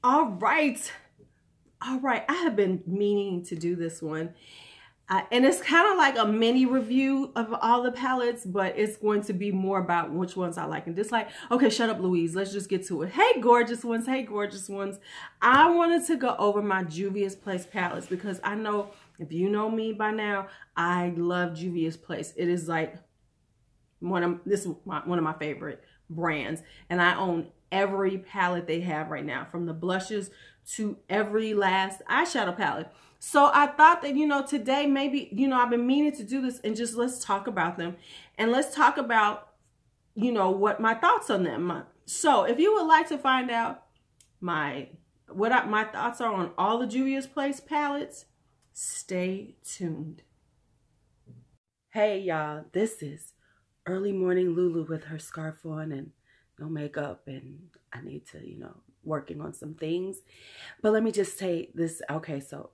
All right. All right. I have been meaning to do this one. And it's kind of like a mini review of all the palettes, but it's going to be more about which ones I like and dislike. Okay, shut up, Louise. Let's just get to it. Hey, gorgeous ones. Hey, gorgeous ones. I wanted to go over my Juvia's Place palettes because I know, if you know me by now, I love Juvia's Place. It is like one of my favorite brands, and I own every palette they have right now, from the blushes to every last eyeshadow palette. So I thought that, you know, today maybe, you know, I've been meaning to do this and just let's talk about them, and let's talk about, you know, what my thoughts on them. So if you would like to find out my thoughts are on all the Juvia's Place palettes, stay tuned. Hey y'all, this is early morning LuuLuu with her scarf on and no makeup, and I need to, you know, working on some things. But let me just say this. Okay, so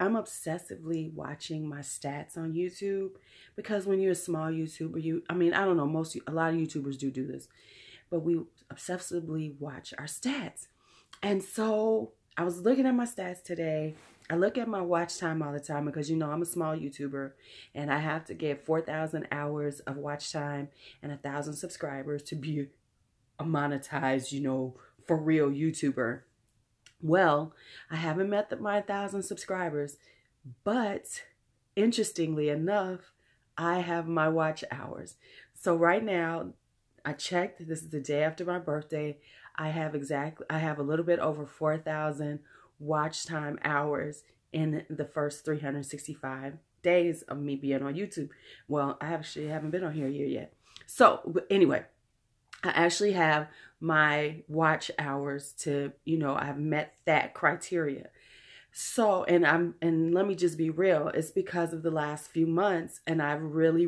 I'm obsessively watching my stats on YouTube, because when you're a small YouTuber, I mean, I don't know, a lot of YouTubers do this, but we obsessively watch our stats. And so I was looking at my stats today. I look at my watch time all the time because, you know, I'm a small YouTuber and I have to get 4,000 hours of watch time and 1,000 subscribers to be a monetized, you know, for real YouTuber. Well, I haven't met my 1,000 subscribers, but interestingly enough, I have my watch hours. So right now, I checked, this is the day after my birthday. I have a little bit over 4,000 watch time hours in the first 365 days of me being on YouTube. Well, I actually haven't been on here yet. So anyway, I actually have my watch hours to, you know, I've met that criteria. So, and let me just be real, it's because of the last few months, and I've really,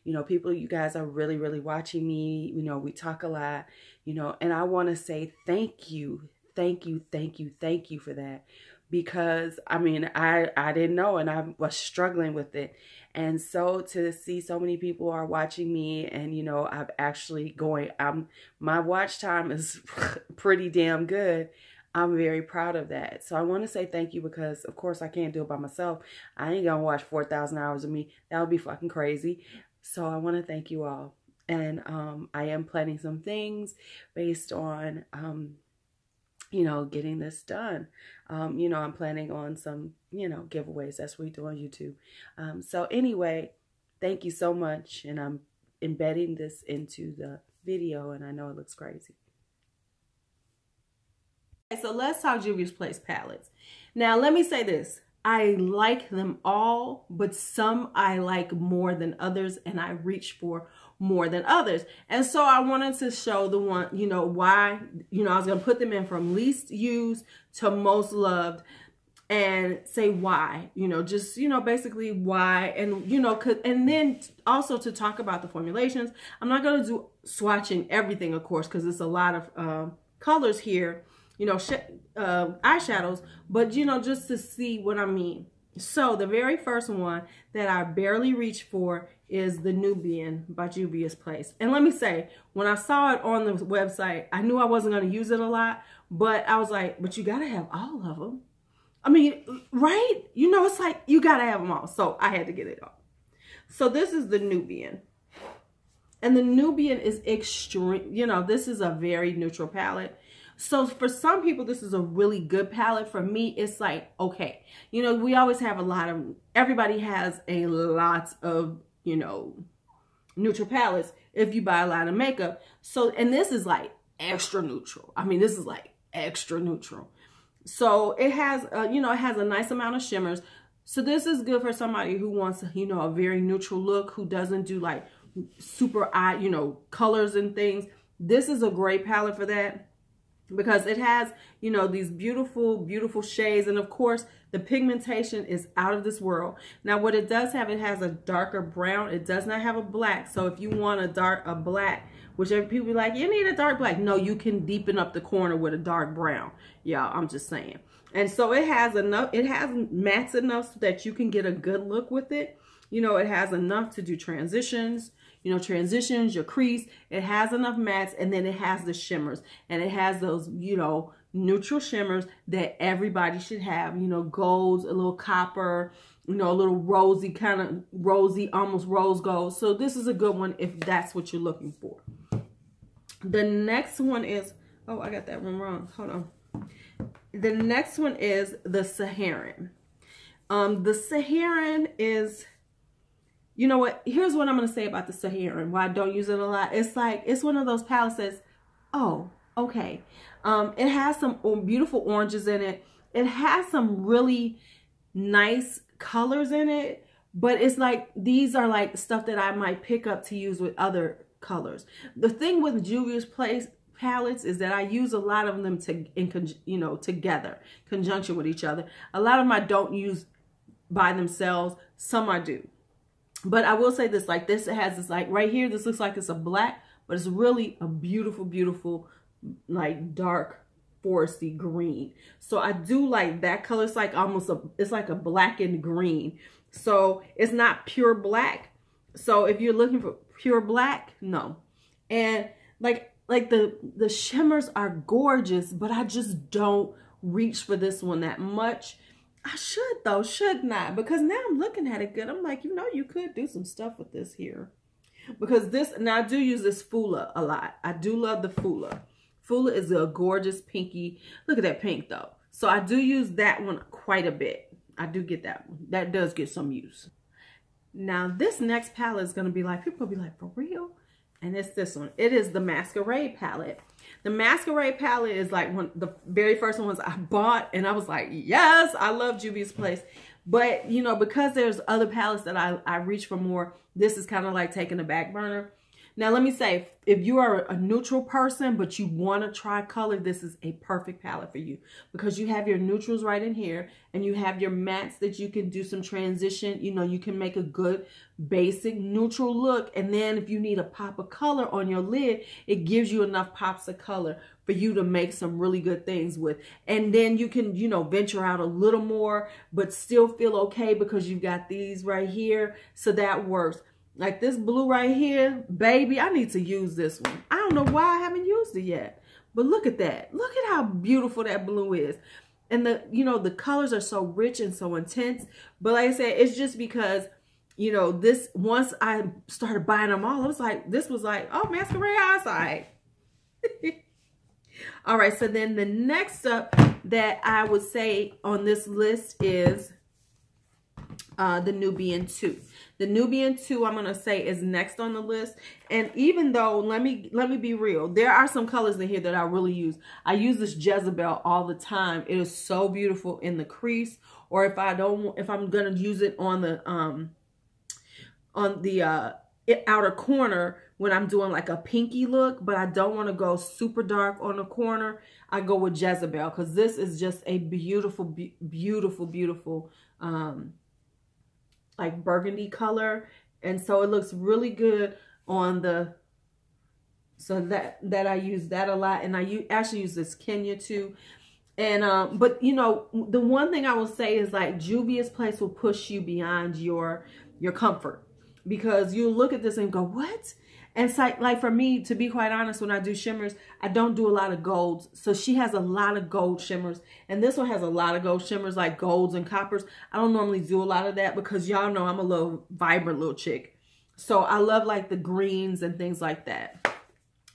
you know, you guys are really watching me. You know, we talk a lot, you know, and I want to say thank you for that, because I mean, I didn't know, and I was struggling with it. And so to see so many people are watching me, and you know, I've actually my watch time is pretty damn good. I'm very proud of that. So I want to say thank you, because of course I can't do it by myself. I ain't gonna watch 4,000 hours of me. That would be fucking crazy. So I want to thank you all. And I am planning some things based on you know, getting this done. You know, I'm planning on some, you know, giveaways. That's what we do on YouTube. So anyway, thank you so much. And I'm embedding this into the video, and I know it looks crazy. Okay, so let's talk Juvia's Place palettes. Now, let me say this. I like them all, but some I like more than others, and I reach for more than others. And so I wanted to show the one, you know, why, you know, I was going to put them in from least used to most loved, and say why, you know, just, you know, basically why, and, you know, and then also to talk about the formulations. I'm not going to do swatching everything, of course, because it's a lot of colors here, you know, eyeshadows, but, you know, just to see what I mean. So the very first one that I barely reached for is the Nubian by Juvia's Place. And let me say, when I saw it on the website, I knew I wasn't going to use it a lot, but I was like, but you got to have all of them. I mean, right? You know, it's like, you got to have them all. So I had to get it all. So this is the Nubian. And the Nubian is extreme. You know, this is a very neutral palette. So for some people, this is a really good palette. For me, it's like, okay, you know, we always have everybody has a lot of, you know, neutral palettes if you buy a lot of makeup. So, and this is like extra neutral. I mean, this is like extra neutral. So it has, you know, it has a nice amount of shimmers. So this is good for somebody who wants, you know, a very neutral look, who doesn't do like super you know, colors and things. This is a great palette for that, because it has, you know, these beautiful shades. And of course, the pigmentation is out of this world. Now, what it does have, it has a darker brown. It does not have a black. So if you want a black, whichever people be like, you need a dark black. No, you can deepen up the corner with a dark brown. Y'all, I'm just saying. And so it has enough, it has mattes enough so that you can get a good look with it. You know, it has enough to do transitions. you know, transitions, your crease. It has enough mattes, and then it has the shimmers, and it has those, you know, neutral shimmers that everybody should have, you know, golds, a little copper, you know, a little rosy, kind of rosy, almost rose gold. So this is a good one if that's what you're looking for. The next one is, oh, I got that one wrong. Hold on. The next one is the Saharan. The Saharan is, you know what, here's what I'm going to say about the Saharan, why I don't use it a lot. It's like, it's one of those palettes that's, oh, okay. It has some beautiful oranges in it. It has some really nice colors in it, but it's like, these are like stuff that I might pick up to use with other colors. The thing with Juvia's palettes is that I use a lot of them together, conjunction with each other. A lot of them I don't use by themselves. Some I do. But I will say this, like this, it has this, like right here, this looks like it's a black, but it's really a beautiful, beautiful, like dark foresty green. So I do like that color. It's like almost it's like a blackened green. So it's not pure black. So if you're looking for pure black, no. And like the shimmers are gorgeous, but I just don't reach for this one that much. I should though, shouldn't I? Because now I'm looking at it good. I'm like, you know, you could do some stuff with this here. Because this, now I do use this Fula a lot. I do love the Fula. Fula is a gorgeous pinky. Look at that pink though. So I do use that one quite a bit. I do get that one. That does get some use. Now this next palette is going to be like, people will be like, for real? And it's this one. It is the Masquerade palette. The Masquerade palette is like one the very first ones I bought, and I was like, yes, I love Juvia's Place. But, you know, because there's other palettes that I reach for more, this is kind of like taking a back burner. Now, let me say, if you are a neutral person, but you want to try color, this is a perfect palette for you because you have your neutrals right in here and you have your mattes that you can do some transition. You know, you can make a good basic neutral look. And then if you need a pop of color on your lid, it gives you enough pops of color for you to make some really good things with. And then you can, you know, venture out a little more, but still feel okay because you've got these right here. So that works. Like this blue right here, baby, I need to use this one. I don't know why I haven't used it yet. But look at that. Look at how beautiful that blue is. And the, you know, the colors are so rich and so intense. But like I said, it's just because, you know, this, once I started buying them all, I was like, this was like, oh, Masquerade outside. All right, so then the next up that I would say on this list is the Nubian 2. The Nubian 2, I'm going to say, is next on the list. And even though, let me be real, there are some colors in here that I really use. I use this Jezebel all the time. It is so beautiful in the crease, or if I'm going to use it on the outer corner when I'm doing like a pinky look, but I don't want to go super dark on the corner, I go with Jezebel because this is just a beautiful, beautiful, beautiful like burgundy color, and so it looks really good on the, so that I use that a lot. And I actually use this Kenya too. And but you know, the one thing I will say is like Juvia's Place will push you beyond your comfort, because you look at this and go, what? And it's like for me, to be quite honest, when I do shimmers, I don't do a lot of golds. So she has a lot of gold shimmers. And this one has a lot of gold shimmers, like golds and coppers. I don't normally do a lot of that because y'all know I'm a little vibrant little chick. So I love like the greens and things like that.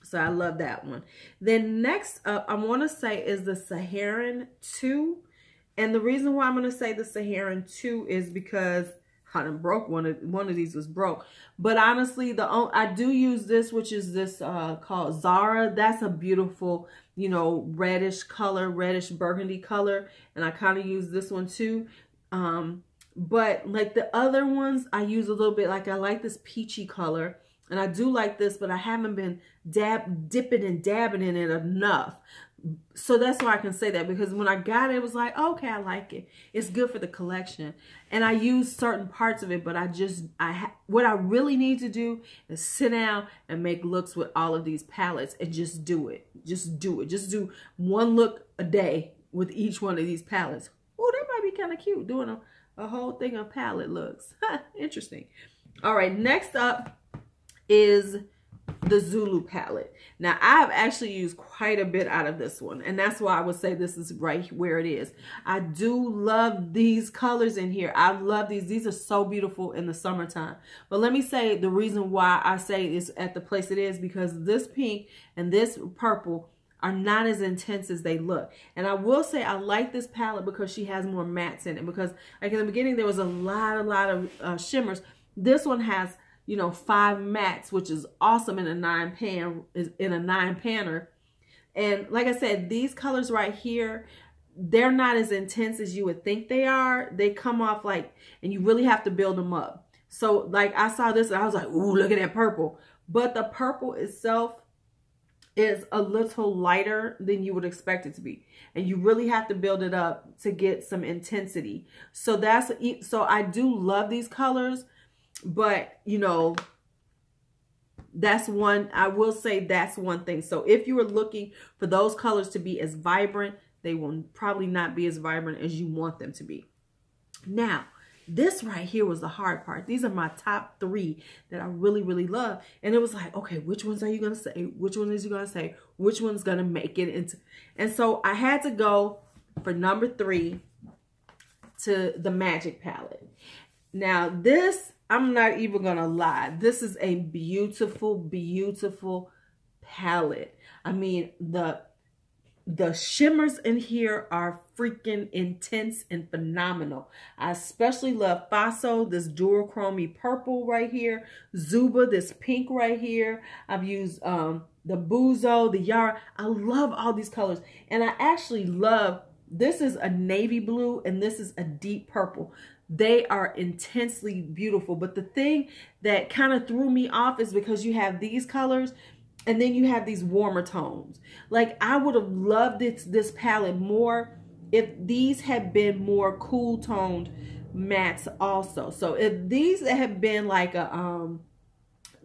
So I love that one. Then next up, I want to say is the Saharan 2. And the reason why I'm going to say the Saharan 2 is because I done broke one of these was broke. But honestly, I do use this, which is this called Zara. That's a beautiful, you know, reddish color, reddish burgundy color. And I kind of use this one too. But like the other ones, I use a little bit, like I like this peachy color. And I do like this, but I haven't been dipping and dabbing in it enough. So that's why I can say that, because when I got it, it was like, okay, I like it. It's good for the collection. And I use certain parts of it, but what I really need to do is sit down and make looks with all of these palettes and just do it. Just do it. Just do one look a day with each one of these palettes. Oh, that might be kind of cute, doing a whole thing of palette looks. Interesting. All right, next up is the LuuLuu palette. Now, I've actually used quite a bit out of this one, and that's why I would say this is right where it is. I do love these colors in here. I love these. These are so beautiful in the summertime. But let me say the reason why I say it's at the place it is, because this pink and this purple are not as intense as they look. And I will say I like this palette because she has more mattes in it, because like in the beginning there was a lot of shimmers. This one has, you know, 5 mattes, which is awesome in a 9-panner. And like I said, these colors right here, they're not as intense as you would think they are. They come off like, and you really have to build them up. So like I saw this and I was like, ooh, look at that purple. But the purple itself is a little lighter than you would expect it to be. And you really have to build it up to get some intensity. So I do love these colors. But, you know, that's one, I will say that's one thing. So if you were looking for those colors to be as vibrant, they will probably not be as vibrant as you want them to be. Now, this right here was the hard part. These are my top 3 that I really, really love. And it was like, okay, which ones are you going to say? Which one is you going to say? Which one's going to make it into? And so I had to go for number 3 to the Magic palette. Now, this, I'm not even going to lie. This is a beautiful, beautiful palette. I mean, the shimmers in here are freaking intense and phenomenal. I especially love Faso, this duochrome purple right here. Zuba, this pink right here. I've used the Buzo, the Yara. I love all these colors. And I actually love, this is a navy blue and this is a deep purple. They are intensely beautiful. But the thing that kind of threw me off is because you have these colors and then you have these warmer tones. Like I would have loved this palette more if these had been more cool toned mattes also. So if these had been like a,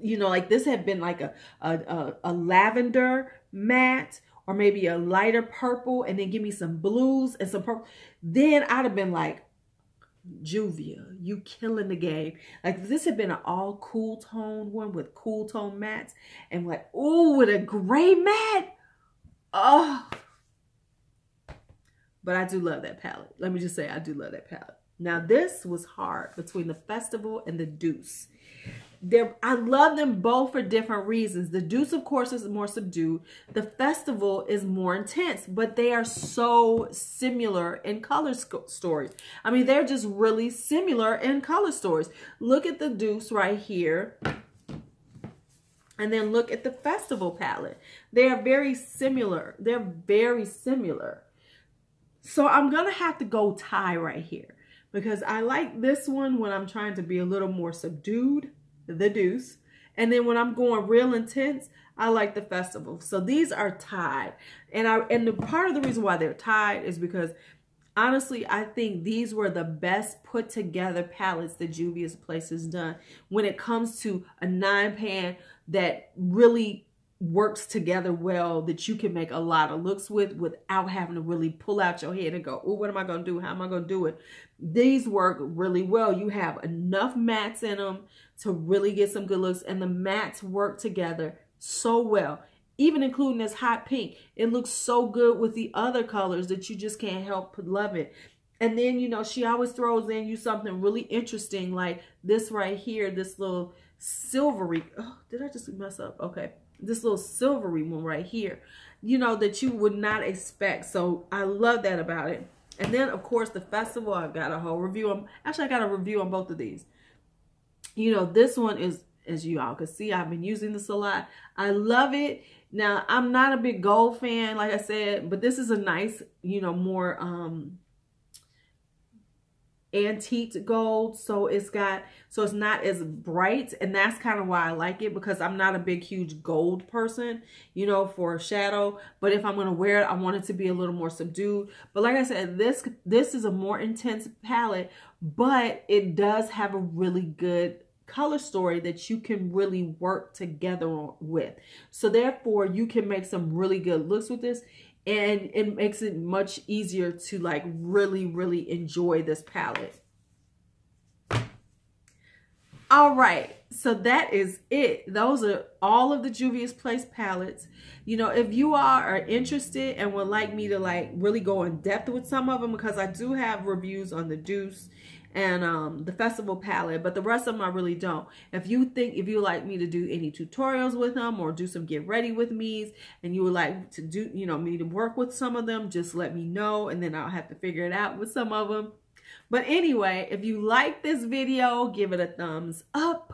you know, like this had been like a lavender matte, or maybe a lighter purple, and then give me some blues and some purple, then I'd have been like, Juvia, you killing the game. Like if this had been an all cool tone one with cool tone mattes, and like, oh, with a gray matte. Oh, but I do love that palette. Let me just say, I do love that palette. Now this was hard between the Festival and the Deuce. I love them both for different reasons. The Deuce, of course, is more subdued. The Festival is more intense, but they are so similar in color stories. I mean, they're just really similar in color stories. Look at the Deuce right here. And then look at the Festival palette. They are very similar. They're very similar. So I'm going to have to go tie right here, because I like this one when I'm trying to be a little more subdued, the Deuce. And then when I'm going real intense, I like the Festival. So these are tied. And the part of the reason why they're tied is because honestly, I think these were the best put together palettes that Juvia's Place has done when it comes to a 9-pan that really works together well, that you can make a lot of looks with without having to really pull out your head and go, oh, what am I going to do? How am I going to do it? These work really well. You have enough mattes in them to really get some good looks, and the mattes work together so well, even including this hot pink. It looks so good with the other colors that you just can't help but love it. And then, you know, she always throws in you something really interesting like this right here, this little silvery, oh, did I just mess up? Okay. This little silvery one right here, you know, that you would not expect. So I love that about it. And then, of course, the Festival, I've got a whole review on. Actually, I got a review on both of these. You know, this one is, as you all can see, I've been using this a lot. I love it. Now, I'm not a big gold fan, like I said, but this is a nice, you know, more antique gold. So it's not as bright, and that's kind of why I like it, because I'm not a big huge gold person, you know, for a shadow. But if I'm going to wear it, I want it to be a little more subdued. But like I said, this is a more intense palette, but it does have a really good color story that you can really work together with. So therefore you can make some really good looks with this, and it makes it much easier to like really, really enjoy this palette. All right, so that is it. Those are all of the Juvia's Place palettes. You know, if you are interested and would like me to like really go in depth with some of them, because I do have reviews on the Deuce and the Festival palette, but the rest of them I really don't. If you like me to do any tutorials with them or do some get ready with me's, and you would like to do, you know, me to work with some of them, just let me know, and then I'll have to figure it out with some of them. But anyway, if you like this video, give it a thumbs up.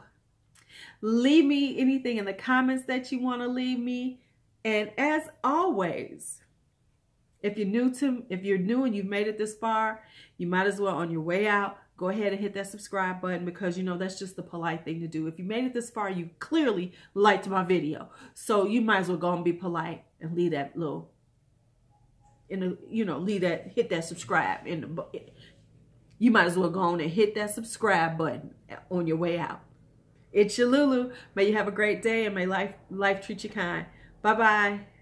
Leave me anything in the comments that you want to leave me. And as always, if you're new and you've made it this far, you might as well, on your way out, go ahead and hit that subscribe button, because you know that's just the polite thing to do. If you made it this far, you clearly liked my video. So you might as well go and be polite and leave that little, hit that subscribe in the. You might as well go on and hit that subscribe button on your way out. It's your LuuLuu. May you have a great day, and may life treat you kind. Bye-bye.